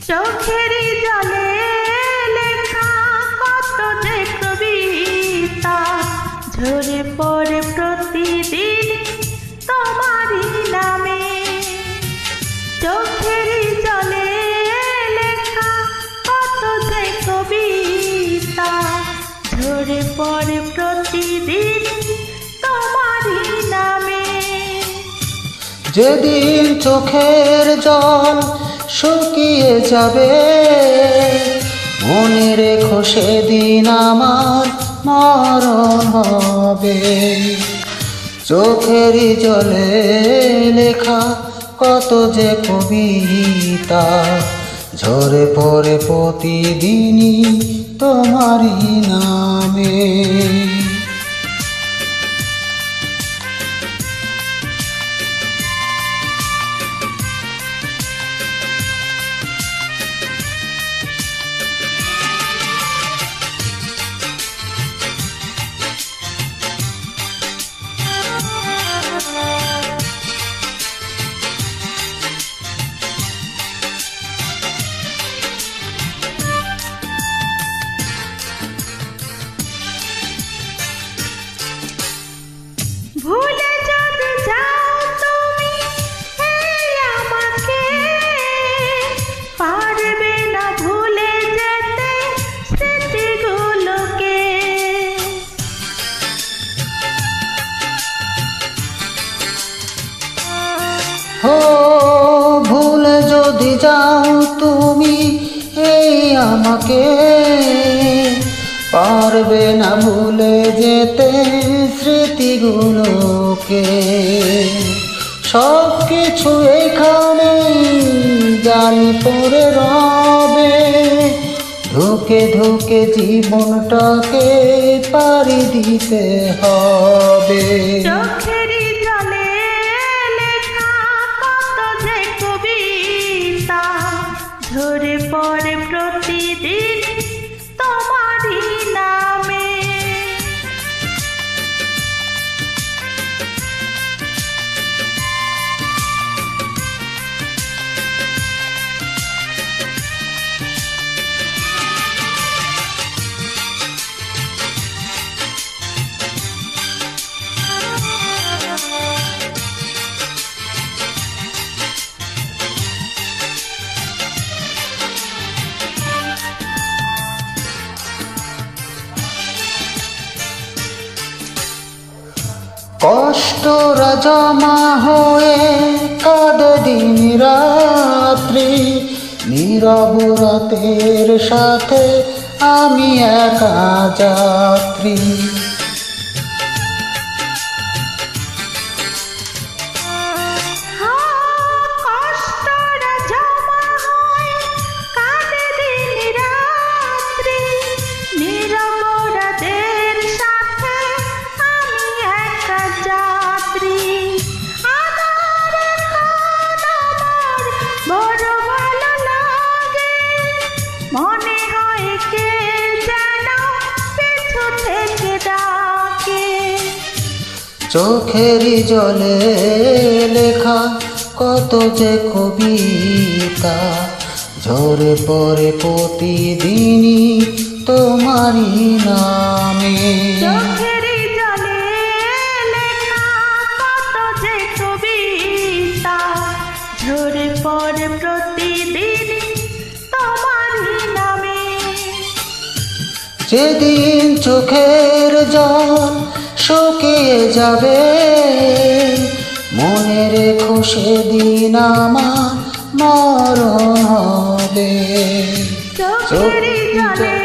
চোখেরই জলে লেখা কত যে কবিতা ঝরে পড়ে প্রতিদিন তোমারই নামে। চোখেরই জলে লেখা কত যে কবিতা ঝরে পড়ে প্রতিদিন তোমারই নামে। যেদিন চোখের জল শুকিয়ে যাবে, মনে রেখো সেদিন আমার মরণ হবে। চোখেরই জলে লেখা কত যে কবিতা ঝরে পড়ে প্রতিদিনই তোমারই নামে। ভুলে যদি যাও তুমি এই আমাকে, পারবে না ভুলে যেতে স্মৃতিগুলোকে। হো ভুলে যদি যাও তুমি এই আমাকে, পারবে না ভুলে যেতে স্মৃতিগুলোকে। সব কিছু এইখানে জানি পড়ে রবে, ধুকে ধুকে জীবনটাকে পাড়ি দিতে হবে। চোখেরই জলে লেখা কত যে কবিতা ঝরে পড়ে প্রতিদিন তোমারই নামে। কষ্টরা জমা হয়ে কাঁদে দিন রাত্রি, নীরব রাতের সাথে আমি একা যাত্রী। কষ্টরা জমা হয় কাঁদে দিন রাত্রি, নীরব রাতের সাথে আমি একা যাত্রী। আমার এখন আমার বড় ভালো লাগে, মনে হয় কে যেন পিছু থেকে ডাকে। চোখেরই জলে লেখা কত যে কবিতা ঝরে পড়ে প্রতিদিনই তোমারই নামে। চোখেরই জলে লেখা কত যে কবিতা ঝরে পড়ে প্রতিদিন তোমারই নামে। যেদিন চোখের জল শুকিয়ে যাবে, মনে রেখো সেদিন আমার মরণ হবে। চোখেরই জলে